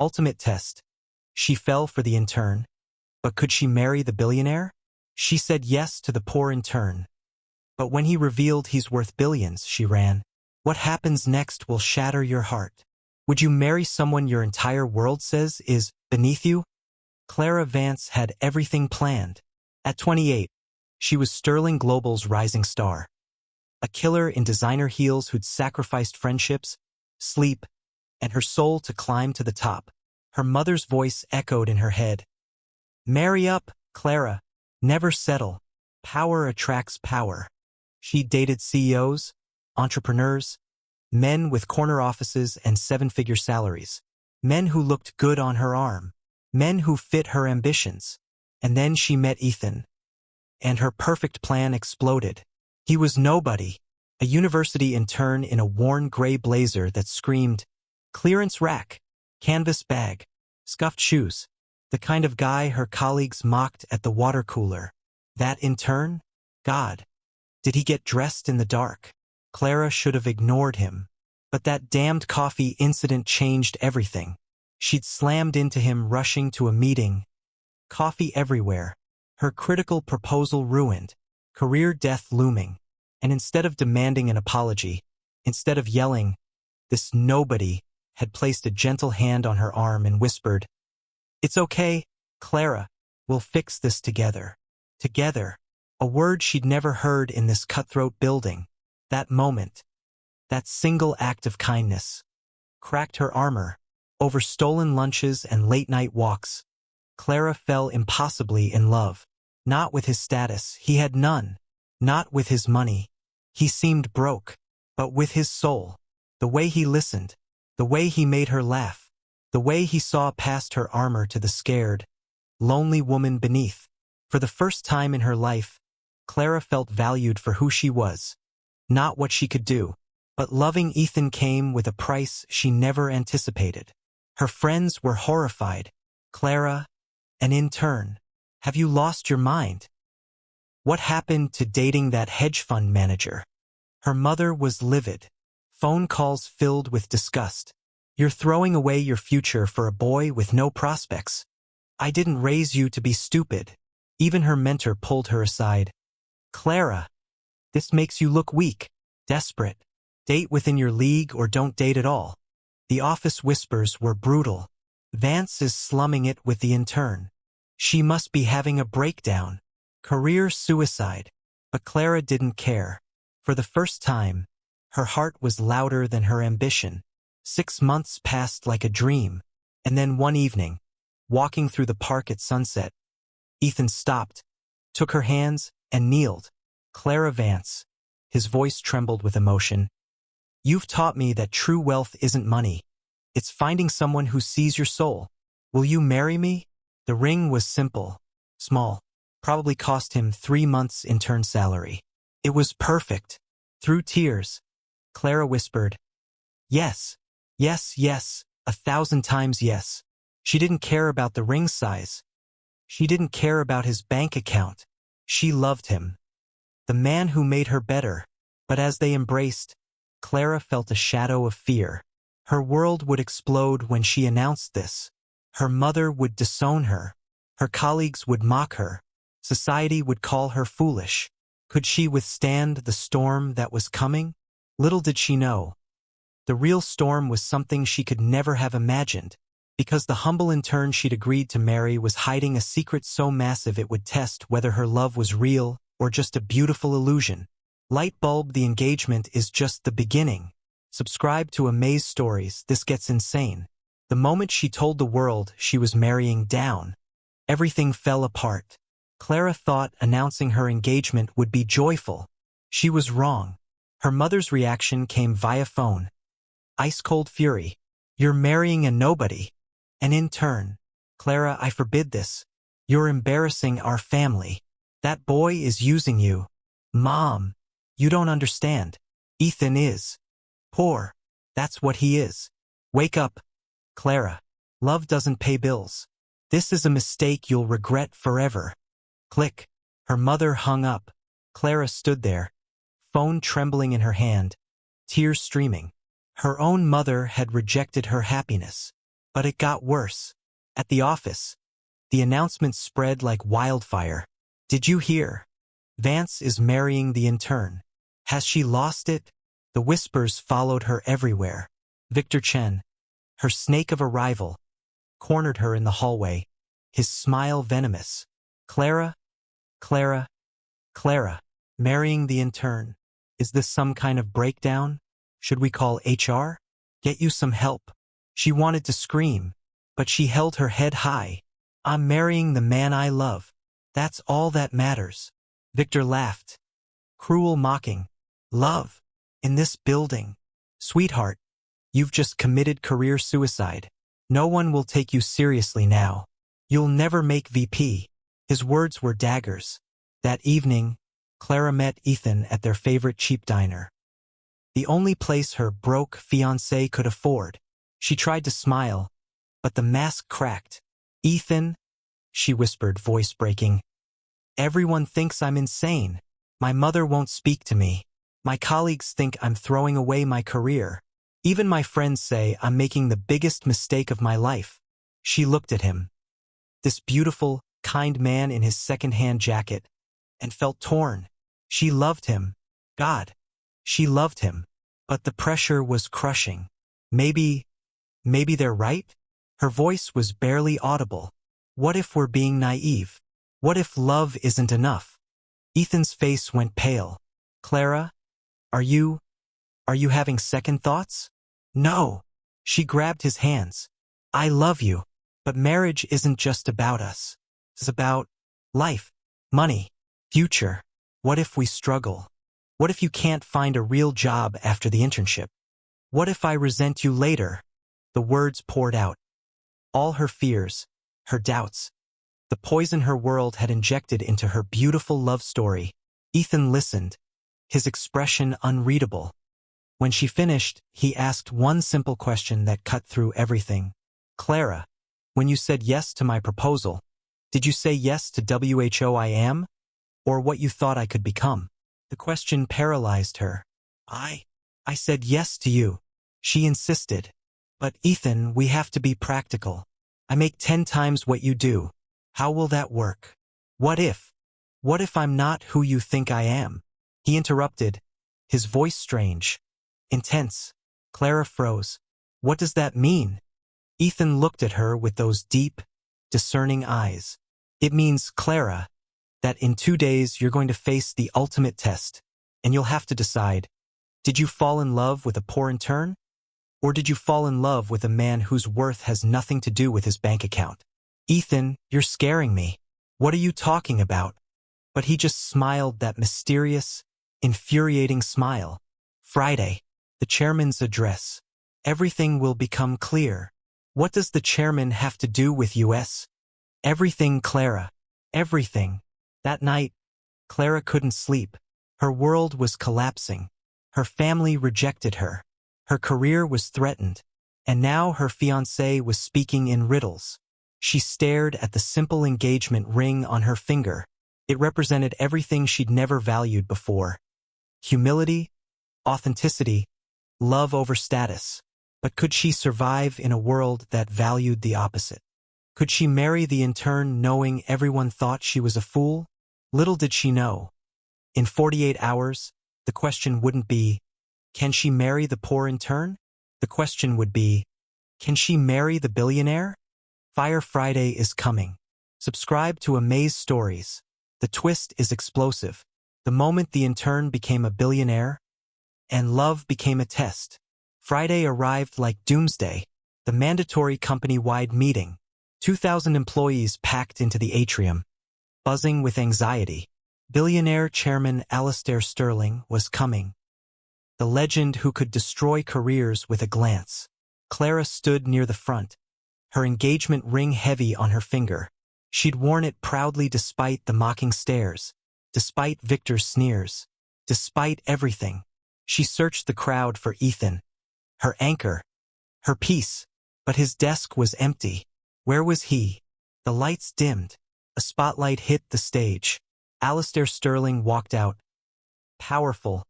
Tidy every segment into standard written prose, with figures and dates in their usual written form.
Ultimate test. She fell for the intern. But could she marry the billionaire? She said yes to the poor intern. But when he revealed he's worth billions, she ran. What happens next will shatter your heart. Would you marry someone your entire world says is beneath you? Clara Vance had everything planned. At 28, she was Sterling Global's rising star. A killer in designer heels who'd sacrificed friendships, sleep, and her soul to climb to the top. Her mother's voice echoed in her head. Marry up, Clara. Never settle. Power attracts power. She dated CEOs, entrepreneurs, men with corner offices and seven-figure salaries, men who looked good on her arm, men who fit her ambitions. And then she met Ethan. And her perfect plan exploded. He was nobody, a university intern in a worn gray blazer that screamed, clearance rack, canvas bag, scuffed shoes, the kind of guy her colleagues mocked at the water cooler. That intern? God. Did he get dressed in the dark? Clara should have ignored him. But that damned coffee incident changed everything. She'd slammed into him rushing to a meeting. Coffee everywhere. Her critical proposal ruined. Career death looming. And instead of demanding an apology, instead of yelling, this nobody had placed a gentle hand on her arm and whispered, It's okay, Clara. We'll fix this together. Together. A word she'd never heard in this cutthroat building. That moment, that single act of kindness, cracked her armor. Over stolen lunches and late-night walks, Clara fell impossibly in love. Not with his status, he had none. Not with his money. He seemed broke. But with his soul. The way he listened. The way he made her laugh. The way he saw past her armor to the scared, lonely woman beneath. For the first time in her life, Clara felt valued for who she was. Not what she could do. But loving Ethan came with a price she never anticipated. Her friends were horrified. Clara, an intern. Have you lost your mind? What happened to dating that hedge fund manager? Her mother was livid. Phone calls filled with disgust. You're throwing away your future for a boy with no prospects. I didn't raise you to be stupid. Even her mentor pulled her aside. Clara, this makes you look weak, desperate. Date within your league or don't date at all. The office whispers were brutal. Vance is slumming it with the intern. She must be having a breakdown. Career suicide. But Clara didn't care. For the first time, her heart was louder than her ambition. 6 months passed like a dream. And then one evening, walking through the park at sunset, Ethan stopped, took her hands, and kneeled. Clara Vance. His voice trembled with emotion. You've taught me that true wealth isn't money. It's finding someone who sees your soul. Will you marry me? The ring was simple, small, probably cost him 3 months' intern salary. It was perfect. Through tears, Clara whispered, Yes, yes, yes, 1,000 times yes. She didn't care about the ring size. She didn't care about his bank account. She loved him. The man who made her better. But as they embraced, Clara felt a shadow of fear. Her world would explode when she announced this. Her mother would disown her. Her colleagues would mock her. Society would call her foolish. Could she withstand the storm that was coming? Little did she know. The real storm was something she could never have imagined, because the humble intern she'd agreed to marry was hiding a secret so massive it would test whether her love was real or just a beautiful illusion. Light bulb, the engagement is just the beginning. Subscribe to Amaze Stories, this gets insane. The moment she told the world she was marrying down, everything fell apart. Clara thought announcing her engagement would be joyful. She was wrong. Her mother's reaction came via phone. Ice-cold fury. You're marrying a nobody. An intern. Clara, I forbid this. You're embarrassing our family. That boy is using you. Mom. You don't understand. Ethan is poor. That's what he is. Wake up, Clara. Love doesn't pay bills. This is a mistake you'll regret forever. Click. Her mother hung up. Clara stood there, phone trembling in her hand, tears streaming. Her own mother had rejected her happiness. But it got worse. At the office, the announcement spread like wildfire. Did you hear? Vance is marrying the intern. Has she lost it? The whispers followed her everywhere. Victor Chen, her snake of a rival, cornered her in the hallway, his smile venomous. Clara, Clara, Clara, marrying the intern. Is this some kind of breakdown? Should we call HR? Get you some help. She wanted to scream, but she held her head high. I'm marrying the man I love. That's all that matters. Victor laughed. Cruel mocking. Love. In this building. Sweetheart, you've just committed career suicide. No one will take you seriously now. You'll never make VP. His words were daggers. That evening, Clara met Ethan at their favorite cheap diner. The only place her broke fiancé could afford. She tried to smile, but the mask cracked. Ethan, she whispered, voice breaking. Everyone thinks I'm insane. My mother won't speak to me. My colleagues think I'm throwing away my career. Even my friends say I'm making the biggest mistake of my life. She looked at him, this beautiful, kind man in his second-hand jacket, and felt torn. She loved him. God, she loved him. But the pressure was crushing. Maybe they're right? Her voice was barely audible. What if we're being naive? What if love isn't enough? Ethan's face went pale. Clara, are you having second thoughts? No. She grabbed his hands. I love you. But marriage isn't just about us. It's about life, money, future. What if we struggle? What if you can't find a real job after the internship? What if I resent you later? The words poured out. All her fears, her doubts, the poison her world had injected into her beautiful love story. Ethan listened, his expression unreadable. When she finished, he asked one simple question that cut through everything. Clara, when you said yes to my proposal, did you say yes to who I am? Or what you thought I could become? The question paralyzed her. I said yes to you. She insisted. But Ethan, we have to be practical. I make 10 times what you do. How will that work? What if I'm not who you think I am? He interrupted, his voice strange, intense. Clara froze. What does that mean? Ethan looked at her with those deep, discerning eyes. It means, Clara, that in 2 days you're going to face the ultimate test, and you'll have to decide, did you fall in love with a poor intern? Or did you fall in love with a man whose worth has nothing to do with his bank account? Ethan, you're scaring me. What are you talking about? But he just smiled, that mysterious, infuriating smile. Friday, the chairman's address. Everything will become clear. What does the chairman have to do with us? Everything, Clara. Everything. That night, Clara couldn't sleep. Her world was collapsing. Her family rejected her. Her career was threatened. And now her fiancé was speaking in riddles. She stared at the simple engagement ring on her finger. It represented everything she'd never valued before. Humility, authenticity, love over status. But could she survive in a world that valued the opposite? Could she marry the intern knowing everyone thought she was a fool? Little did she know. In 48 hours, the question wouldn't be, can she marry the poor intern? The question would be, can she marry the billionaire? Fire Friday is coming. Subscribe to Amaze Stories. The twist is explosive. The moment the intern became a billionaire, and love became a test. Friday arrived like doomsday. The mandatory company-wide meeting. 2,000 employees packed into the atrium, buzzing with anxiety. Billionaire chairman Alistair Sterling was coming. The legend who could destroy careers with a glance. Clara stood near the front, her engagement ring heavy on her finger. She'd worn it proudly despite the mocking stares, despite Victor's sneers, despite everything. She searched the crowd for Ethan, her anchor, her peace, but his desk was empty. Where was he? The lights dimmed. A spotlight hit the stage. Alistair Sterling walked out. Powerful,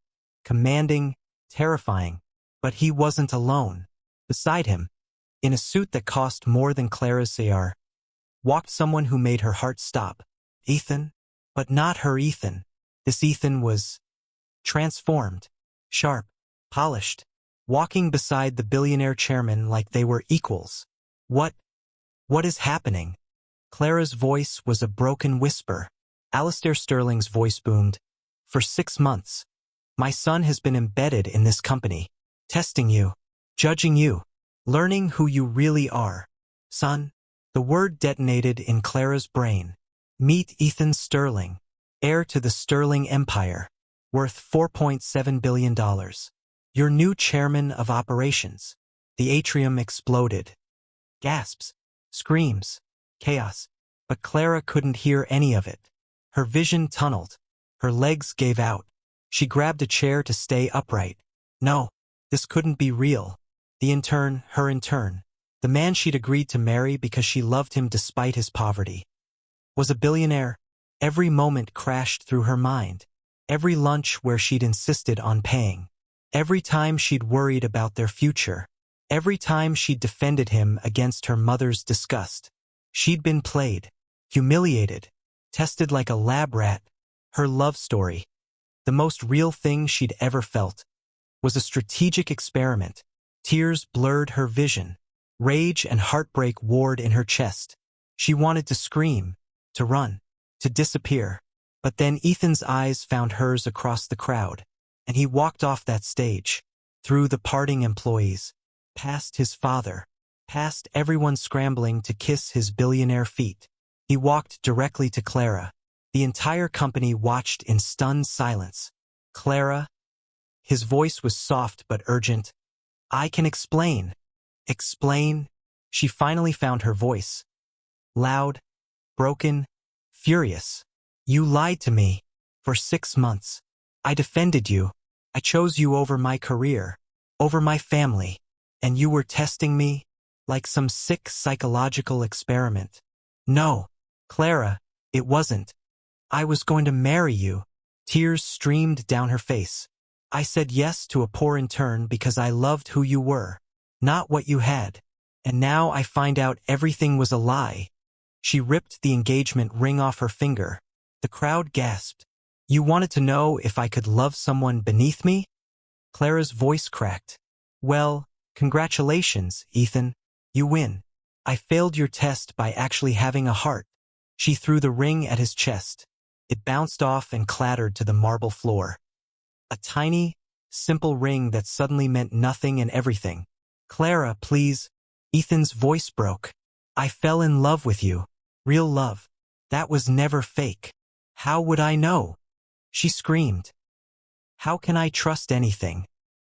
commanding, terrifying. But he wasn't alone. Beside him, In a suit that cost more than Clara's CR, walked someone who made her heart stop. Ethan? But not her Ethan. This Ethan was transformed, sharp, polished, walking beside the billionaire chairman like they were equals. What is happening? Clara's voice was a broken whisper. Alistair Sterling's voice boomed. For 6 months. My son has been embedded in this company, testing you, judging you, learning who you really are. Son? The word detonated in Clara's brain. Meet Ethan Sterling, heir to the Sterling Empire, worth $4.7 billion. Your new chairman of operations. The atrium exploded. Gasps, screams, chaos. But Clara couldn't hear any of it. Her vision tunneled. Her legs gave out. She grabbed a chair to stay upright. No, this couldn't be real. The intern, her intern, the man she'd agreed to marry because she loved him despite his poverty, was a billionaire. Every moment crashed through her mind. Every lunch where she'd insisted on paying. Every time she'd worried about their future. Every time she'd defended him against her mother's disgust. She'd been played, humiliated, tested like a lab rat. Her love story, the most real thing she'd ever felt, was a strategic experiment. Tears blurred her vision. Rage and heartbreak warred in her chest. She wanted to scream, to run, to disappear. But then Ethan's eyes found hers across the crowd, and he walked off that stage, through the parting employees, past his father, past everyone scrambling to kiss his billionaire feet. He walked directly to Clara. The entire company watched in stunned silence. Clara? His voice was soft but urgent. I can explain. Explain? She finally found her voice. Loud, broken, furious. You lied to me. For 6 months. I defended you. I chose you over my career, over my family. And you were testing me? Like some sick psychological experiment. No, Clara, it wasn't. I was going to marry you. Tears streamed down her face. I said yes to a poor intern because I loved who you were, not what you had. And now I find out everything was a lie. She ripped the engagement ring off her finger. The crowd gasped. You wanted to know if I could love someone beneath me? Clara's voice cracked. Well, congratulations, Ethan. You win. I failed your test by actually having a heart. She threw the ring at his chest. It bounced off and clattered to the marble floor. A tiny, simple ring that suddenly meant nothing and everything. Clara, please. Ethan's voice broke. I fell in love with you. Real love. That was never fake. How would I know? She screamed. How can I trust anything?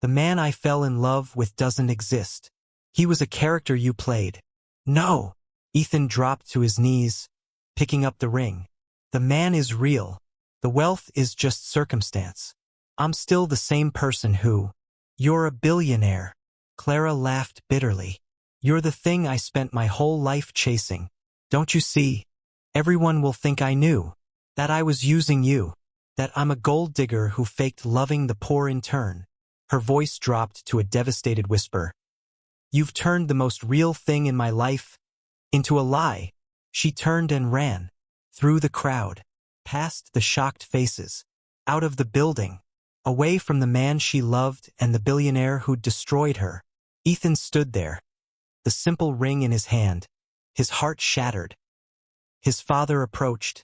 The man I fell in love with doesn't exist. He was a character you played. No. Ethan dropped to his knees, picking up the ring. The man is real. The wealth is just circumstance. I'm still the same person who... You're a billionaire. Clara laughed bitterly. You're the thing I spent my whole life chasing. Don't you see? Everyone will think I knew. That I was using you. That I'm a gold digger who faked loving the poor intern. Her voice dropped to a devastated whisper. You've turned the most real thing in my life into a lie. She turned and ran. Through the crowd. Past the shocked faces. Out of the building. Away from the man she loved and the billionaire who'd destroyed her. Ethan stood there. The simple ring in his hand. His heart shattered. His father approached,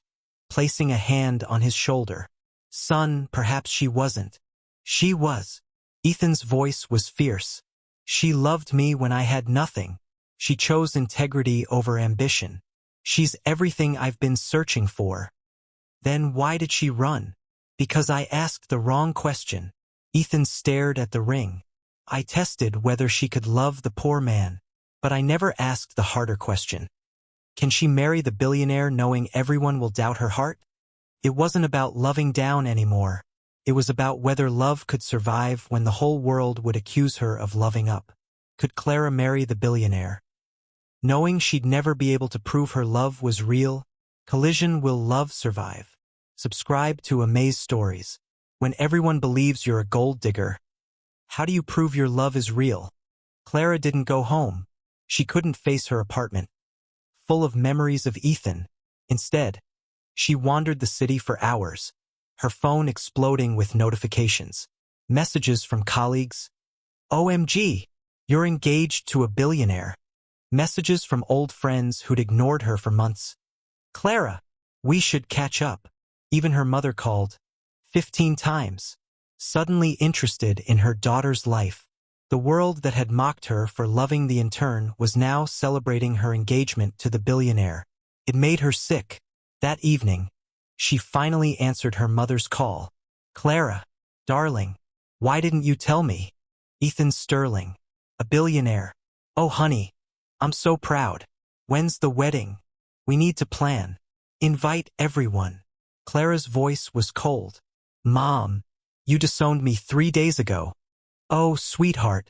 placing a hand on his shoulder. Son, perhaps she wasn't. She was. Ethan's voice was fierce. She loved me when I had nothing. She chose integrity over ambition. She's everything I've been searching for. Then why did she run? Because I asked the wrong question. Ethan stared at the ring. I tested whether she could love the poor man, but I never asked the harder question. Can she marry the billionaire knowing everyone will doubt her heart? It wasn't about loving down anymore. It was about whether love could survive when the whole world would accuse her of loving up. Could Clara marry the billionaire? Knowing she'd never be able to prove her love was real, Collision will love survive. Subscribe to Amaze Stories. When everyone believes you're a gold digger, how do you prove your love is real? Clara didn't go home. She couldn't face her apartment, full of memories of Ethan. Instead, she wandered the city for hours, her phone exploding with notifications, messages from colleagues. OMG, you're engaged to a billionaire. Messages from old friends who'd ignored her for months. Clara, we should catch up. Even her mother called 15 times, suddenly interested in her daughter's life. The world that had mocked her for loving the intern was now celebrating her engagement to the billionaire. It made her sick. That evening, she finally answered her mother's call. Clara, darling, why didn't you tell me? Ethan Sterling, a billionaire. Oh honey, I'm so proud. When's the wedding? We need to plan. Invite everyone. Clara's voice was cold. Mom, you disowned me 3 days ago. Oh, sweetheart,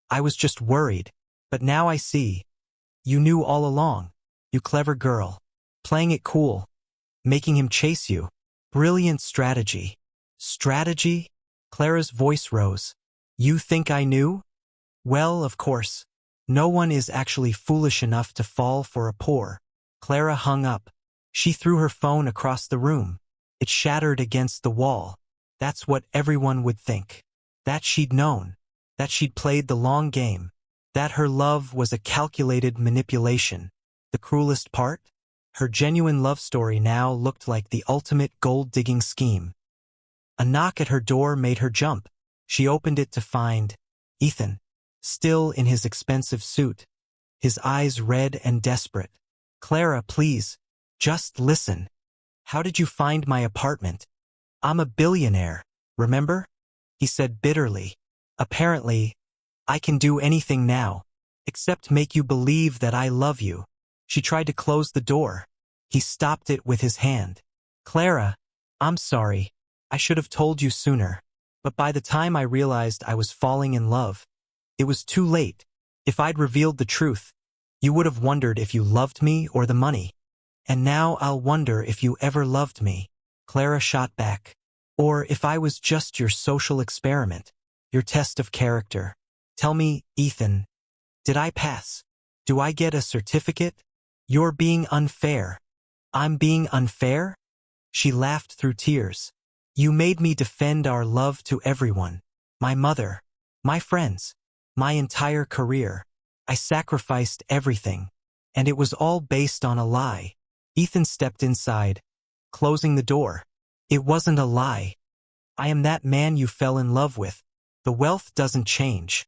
I was just worried. But now I see. You knew all along. You clever girl. Playing it cool. Making him chase you. Brilliant strategy. Strategy? Clara's voice rose. You think I knew? Well, of course. No one is actually foolish enough to fall for a poor. Clara hung up. She threw her phone across the room. It shattered against the wall. That's what everyone would think. That she'd known. That she'd played the long game. That her love was a calculated manipulation. The cruelest part? Her genuine love story now looked like the ultimate gold-digging scheme. A knock at her door made her jump. She opened it to find Ethan, still in his expensive suit, his eyes red and desperate. Clara, please, just listen. How did you find my apartment? I'm a billionaire, remember? He said bitterly. Apparently, I can do anything now, except make you believe that I love you. She tried to close the door. He stopped it with his hand. Clara, I'm sorry. I should have told you sooner. But by the time I realized I was falling in love, it was too late. If I'd revealed the truth, you would have wondered if you loved me or the money. And now I'll wonder if you ever loved me. Clara shot back. Or if I was just your social experiment, your test of character. Tell me, Ethan, did I pass? Do I get a certificate? You're being unfair. I'm being unfair? She laughed through tears. You made me defend our love to everyone. My mother, my friends, my entire career. I sacrificed everything. And it was all based on a lie. Ethan stepped inside, closing the door. It wasn't a lie. I am that man you fell in love with. The wealth doesn't change.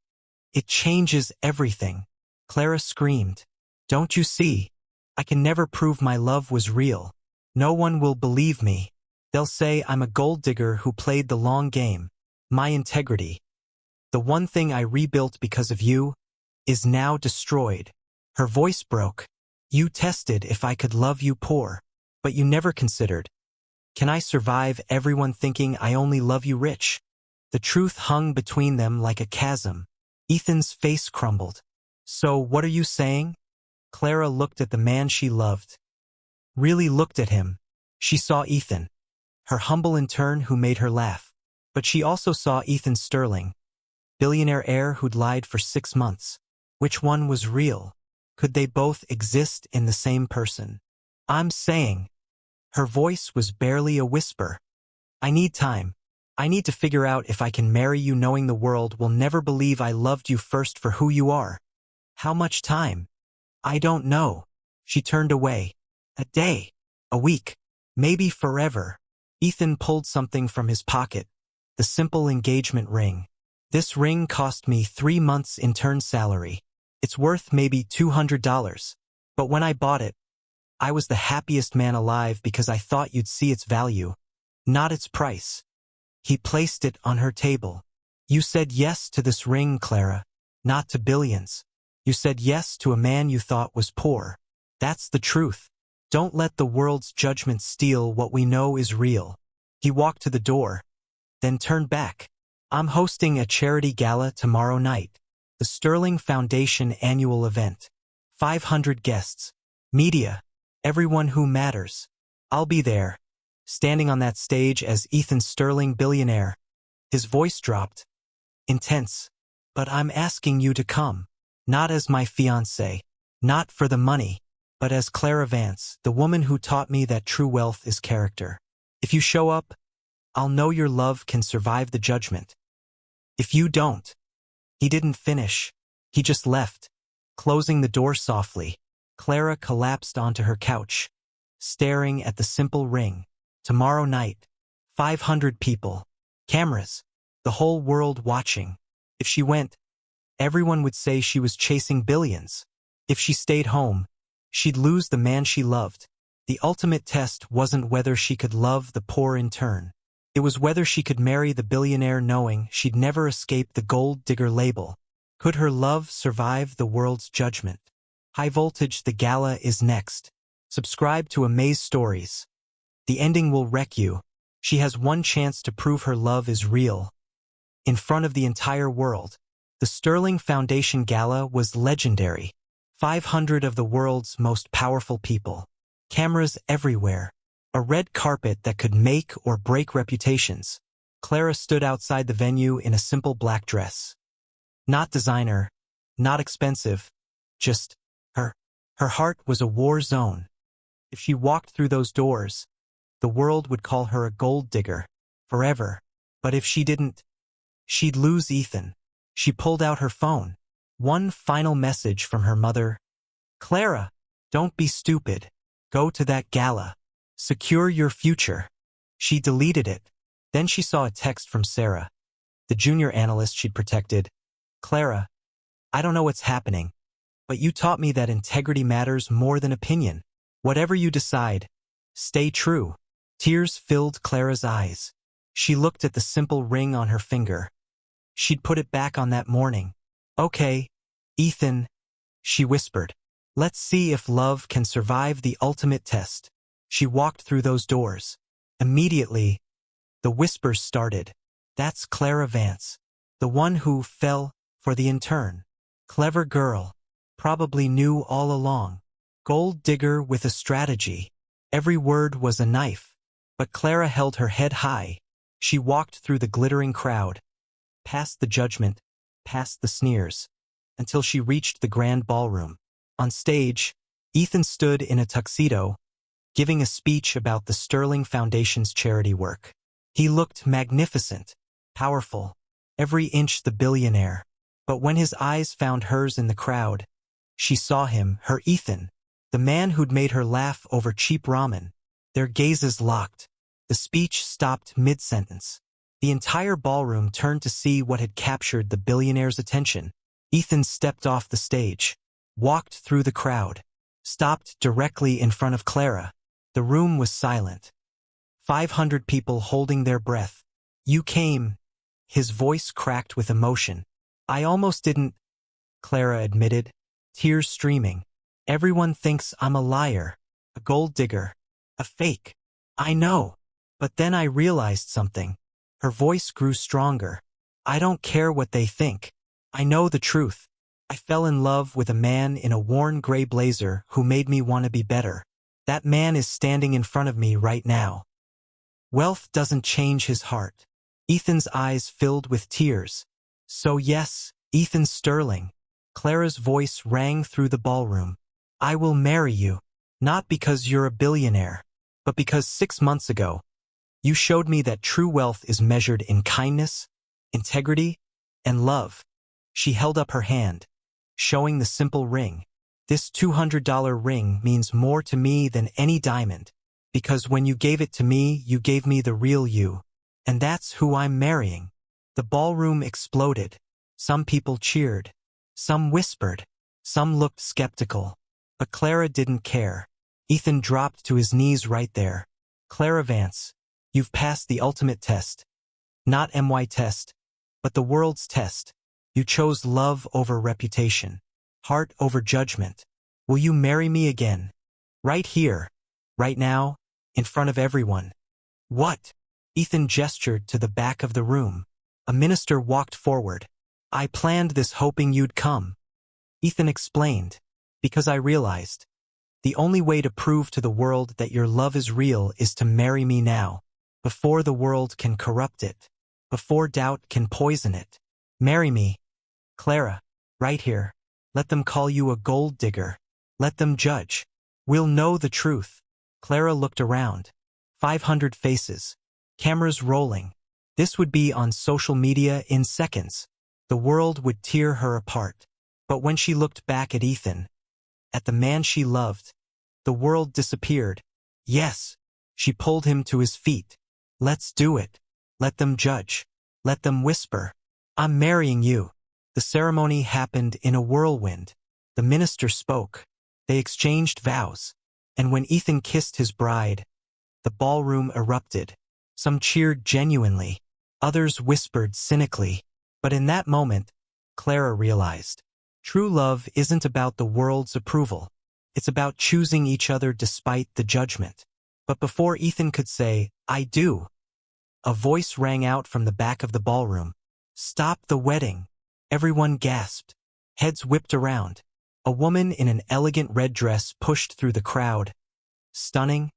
It changes everything. Clara screamed. Don't you see? I can never prove my love was real. No one will believe me. They'll say I'm a gold digger who played the long game. My integrity, the one thing I rebuilt because of you, is now destroyed. Her voice broke. You tested if I could love you poor, but you never considered. Can I survive everyone thinking I only love you rich? The truth hung between them like a chasm. Ethan's face crumbled. So what are you saying? Clara looked at the man she loved. Really looked at him. She saw Ethan, her humble intern who made her laugh. But she also saw Ethan Sterling, billionaire heir who'd lied for 6 months. Which one was real? Could they both exist in the same person? I'm saying. Her voice was barely a whisper. I need time. I need to figure out if I can marry you knowing the world will never believe I loved you first for who you are. How much time? I don't know. She turned away. A day. A week. Maybe forever. Ethan pulled something from his pocket. The simple engagement ring. This ring cost me 3 months' intern salary. It's worth maybe $200. But when I bought it, I was the happiest man alive because I thought you'd see its value, not its price. He placed it on her table. You said yes to this ring, Clara, not to billions. You said yes to a man you thought was poor. That's the truth. Don't let the world's judgment steal what we know is real. He walked to the door, then turned back. I'm hosting a charity gala tomorrow night. The Sterling Foundation annual event. 500 guests. Media. Everyone who matters. I'll be there, standing on that stage as Ethan Sterling, billionaire. His voice dropped. Intense. But I'm asking you to come. Not as my fiancé. Not for the money, but as Clara Vance, the woman who taught me that true wealth is character. If you show up, I'll know your love can survive the judgment. If you don't. He didn't finish. He just left, closing the door softly. Clara collapsed onto her couch, staring at the simple ring. Tomorrow night, 500 people, cameras, the whole world watching. If she went, everyone would say she was chasing billions. If she stayed home, she'd lose the man she loved. The ultimate test wasn't whether she could love the poor in turn. It was whether she could marry the billionaire knowing she'd never escape the gold digger label. Could her love survive the world's judgment? High Voltage, the gala is next. Subscribe to Amaze Stories. The ending will wreck you. She has one chance to prove her love is real. In front of the entire world. The Sterling Foundation Gala was legendary. 500 of the world's most powerful people. Cameras everywhere. A red carpet that could make or break reputations. Clara stood outside the venue in a simple black dress. Not designer, not expensive, just her. Her heart was a war zone. If she walked through those doors, the world would call her a gold digger, forever. But if she didn't, she'd lose Ethan. She pulled out her phone. One final message from her mother. Clara, don't be stupid. Go to that gala. Secure your future. She deleted it. Then she saw a text from Sarah, the junior analyst she'd protected. Clara, I don't know what's happening, but you taught me that integrity matters more than opinion. Whatever you decide, stay true. Tears filled Clara's eyes. She looked at the simple ring on her finger. She'd put it back on that morning. Okay, Ethan, she whispered. Let's see if love can survive the ultimate test. She walked through those doors. Immediately, the whispers started. That's Clara Vance, the one who fell for the intern. Clever girl. Probably knew all along. Gold digger with a strategy. Every word was a knife. But Clara held her head high. She walked through the glittering crowd, past the judgment, past the sneers, until she reached the grand ballroom. On stage, Ethan stood in a tuxedo, giving a speech about the Sterling Foundation's charity work. He looked magnificent, powerful, every inch the billionaire. But when his eyes found hers in the crowd, she saw him, her Ethan, the man who'd made her laugh over cheap ramen. Their gazes locked. The speech stopped mid-sentence. The entire ballroom turned to see what had captured the billionaire's attention. Ethan stepped off the stage, walked through the crowd, stopped directly in front of Clara. The room was silent. 500 people holding their breath. You came. His voice cracked with emotion. I almost didn't, Clara admitted, tears streaming. Everyone thinks I'm a liar, a gold digger, a fake. I know. But then I realized something. Her voice grew stronger. I don't care what they think. I know the truth. I fell in love with a man in a worn gray blazer who made me want to be better. That man is standing in front of me right now. Wealth doesn't change his heart. Ethan's eyes filled with tears. So yes, Ethan Sterling. Clara's voice rang through the ballroom. I will marry you. Not because you're a billionaire, but because 6 months ago, you showed me that true wealth is measured in kindness, integrity, and love. She held up her hand, showing the simple ring. This $200 ring means more to me than any diamond, because when you gave it to me, you gave me the real you. And that's who I'm marrying. The ballroom exploded. Some people cheered. Some whispered. Some looked skeptical. But Clara didn't care. Ethan dropped to his knees right there. Clara Vance, you've passed the ultimate test. Not MY test, but the world's test. You chose love over reputation, heart over judgment. Will you marry me again? Right here, right now, in front of everyone. What? Ethan gestured to the back of the room. A minister walked forward. I planned this hoping you'd come. Ethan explained, because I realized, the only way to prove to the world that your love is real is to marry me now, before the world can corrupt it, before doubt can poison it. Marry me, Clara, right here. Let them call you a gold digger. Let them judge. We'll know the truth. Clara looked around. 500 faces. Cameras rolling. This would be on social media in seconds. The world would tear her apart. But when she looked back at Ethan, at the man she loved, the world disappeared. Yes, she pulled him to his feet. Let's do it. Let them judge. Let them whisper. I'm marrying you. The ceremony happened in a whirlwind. The minister spoke. They exchanged vows. And when Ethan kissed his bride, the ballroom erupted. Some cheered genuinely. Others whispered cynically. But in that moment, Clara realized, true love isn't about the world's approval. It's about choosing each other despite the judgment. But before Ethan could say, I do, a voice rang out from the back of the ballroom. Stop the wedding. Everyone gasped. Heads whipped around. A woman in an elegant red dress pushed through the crowd. Stunning,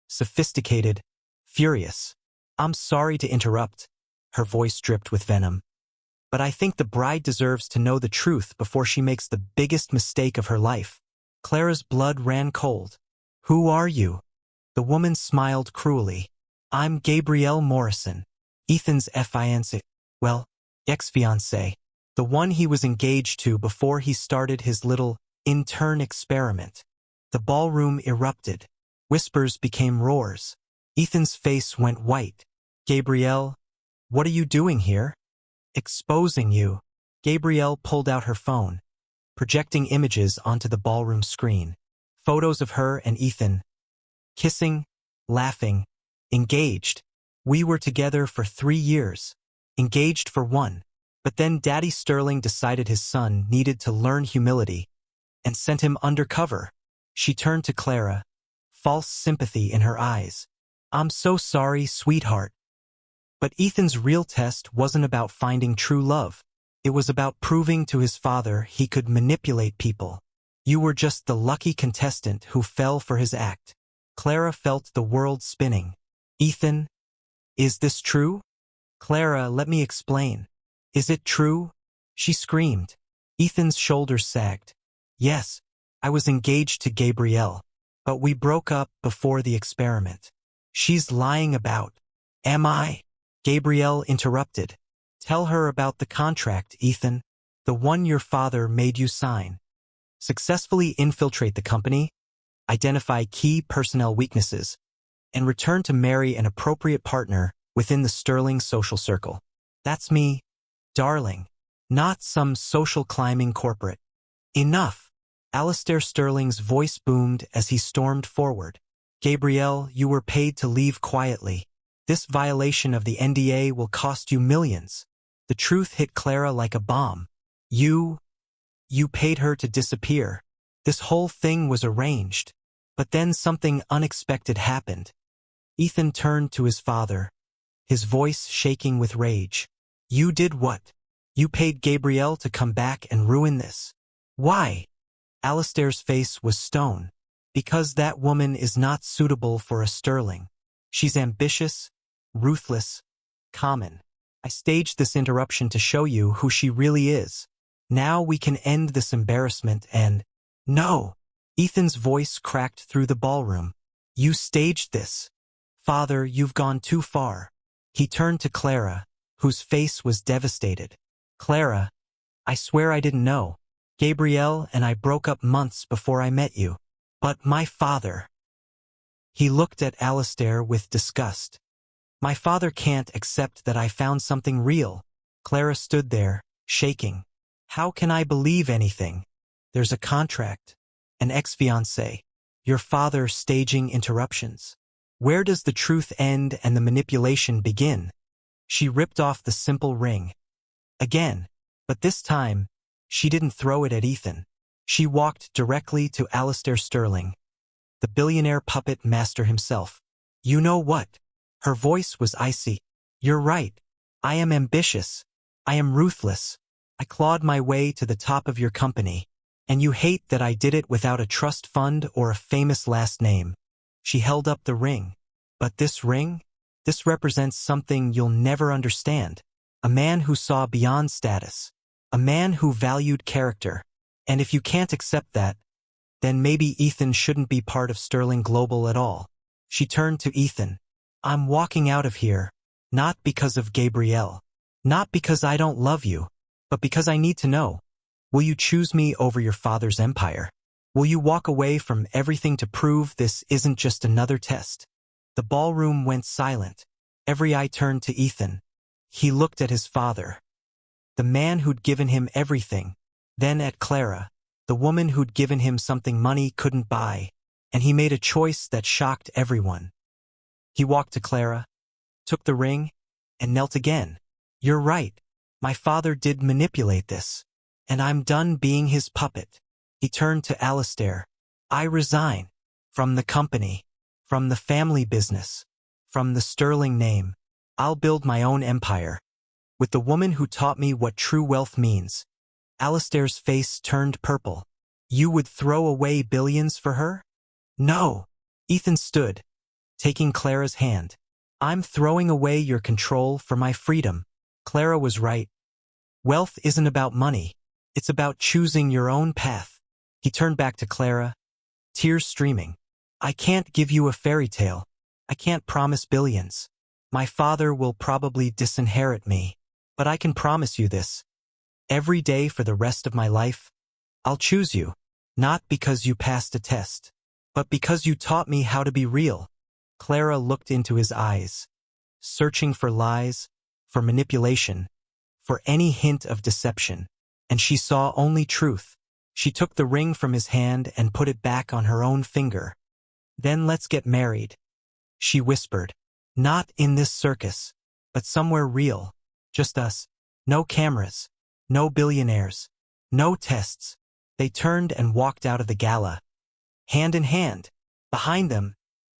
sophisticated, furious. I'm sorry to interrupt. Her voice dripped with venom. But I think the bride deserves to know the truth before she makes the biggest mistake of her life. Clara's blood ran cold. Who are you? The woman smiled cruelly. I'm Gabrielle Morrison, Ethan's fiancé. Well, ex-fiancé. The one he was engaged to before he started his little intern experiment. The ballroom erupted. Whispers became roars. Ethan's face went white. Gabrielle, what are you doing here? Exposing you. Gabrielle pulled out her phone, projecting images onto the ballroom screen. Photos of her and Ethan. Kissing, laughing, engaged. We were together for 3 years. Engaged for 1. But then Daddy Sterling decided his son needed to learn humility and sent him undercover. She turned to Clara, false sympathy in her eyes. I'm so sorry, sweetheart. But Ethan's real test wasn't about finding true love. It was about proving to his father he could manipulate people. You were just the lucky contestant who fell for his act. Clara felt the world spinning. Ethan, is this true? Clara, let me explain. Is it true? She screamed. Ethan's shoulders sagged. Yes, I was engaged to Gabrielle, but we broke up before the experiment. She's lying about. Am I? Gabrielle interrupted. Tell her about the contract, Ethan. The one your father made you sign. Successfully infiltrate the company, identify key personnel weaknesses, and return to marry an appropriate partner within the Sterling social circle. That's me, darling. Not some social climbing corporate. Enough. Alistair Sterling's voice boomed as he stormed forward. Gabrielle, you were paid to leave quietly. This violation of the NDA will cost you millions. The truth hit Clara like a bomb. You paid her to disappear. This whole thing was arranged. But then something unexpected happened. Ethan turned to his father, his voice shaking with rage. You did what? You paid Gabrielle to come back and ruin this. Why? Alistair's face was stone. Because that woman is not suitable for a Sterling. She's ambitious, ruthless, common. I staged this interruption to show you who she really is. Now we can end this embarrassment and... No! Ethan's voice cracked through the ballroom. You staged this. Father, you've gone too far. He turned to Clara, whose face was devastated. Clara, I swear I didn't know. Gabrielle and I broke up months before I met you. But my father... He looked at Alistair with disgust. My father can't accept that I found something real. Clara stood there, shaking. How can I believe anything? There's a contract. An ex-fiancé. Your father staging interruptions. Where does the truth end and the manipulation begin? She ripped off the simple ring. Again. But this time, she didn't throw it at Ethan. She walked directly to Alistair Sterling, the billionaire puppet master himself. You know what? Her voice was icy. You're right. I am ambitious. I am ruthless. I clawed my way to the top of your company. And you hate that I did it without a trust fund or a famous last name. She held up the ring. But this ring? This represents something you'll never understand. A man who saw beyond status. A man who valued character. And if you can't accept that, Then maybe Ethan shouldn't be part of Sterling Global at all. She turned to Ethan. I'm walking out of here, not because of Gabrielle. Not because I don't love you, but because I need to know. Will you choose me over your father's empire? Will you walk away from everything to prove this isn't just another test? The ballroom went silent. Every eye turned to Ethan. He looked at his father, the man who'd given him everything, then at Clara, the woman who'd given him something money couldn't buy, and he made a choice that shocked everyone. He walked to Clara, took the ring, and knelt again. You're right. My father did manipulate this, and I'm done being his puppet. He turned to Alistair. I resign. From the company, from the family business, from the Sterling name. I'll build my own empire. With the woman who taught me what true wealth means. Alistair's face turned purple. You would throw away billions for her? No. Ethan stood, taking Clara's hand. I'm throwing away your control for my freedom. Clara was right. Wealth isn't about money. It's about choosing your own path. He turned back to Clara, tears streaming. I can't give you a fairy tale. I can't promise billions. My father will probably disinherit me. But I can promise you this. Every day for the rest of my life, I'll choose you. Not because you passed a test, but because you taught me how to be real. Clara looked into his eyes, searching for lies, for manipulation, for any hint of deception. And she saw only truth. She took the ring from his hand and put it back on her own finger. Then let's get married, she whispered. Not in this circus, but somewhere real. Just us. No cameras. No billionaires. No tests. They turned and walked out of the gala. Hand in hand. Behind them,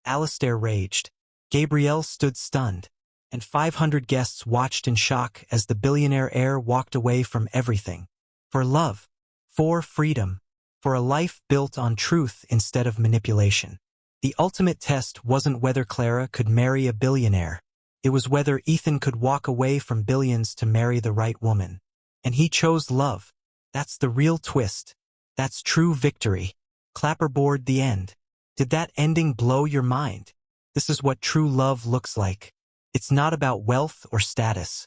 Alistair raged. Gabrielle stood stunned, and 500 guests watched in shock as the billionaire heir walked away from everything. For love. For freedom. For a life built on truth instead of manipulation. The ultimate test wasn't whether Clara could marry a billionaire. It was whether Ethan could walk away from billions to marry the right woman. And he chose love. That's the real twist. That's true victory. Clapperboard the end. Did that ending blow your mind? This is what true love looks like. It's not about wealth or status.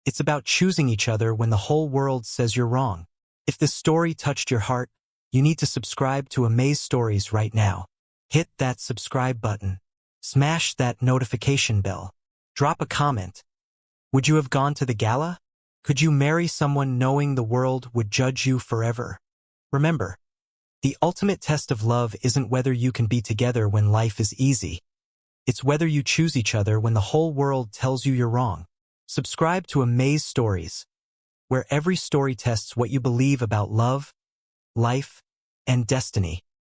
It's about choosing each other when the whole world says you're wrong. If this story touched your heart, you need to subscribe to Amaze Stories right now. Hit that subscribe button. Smash that notification bell. Drop a comment. Would you have gone to the gala? Could you marry someone knowing the world would judge you forever? Remember, the ultimate test of love isn't whether you can be together when life is easy. It's whether you choose each other when the whole world tells you you're wrong. Subscribe to Amaze Stories, where every story tests what you believe about love, life, and destiny.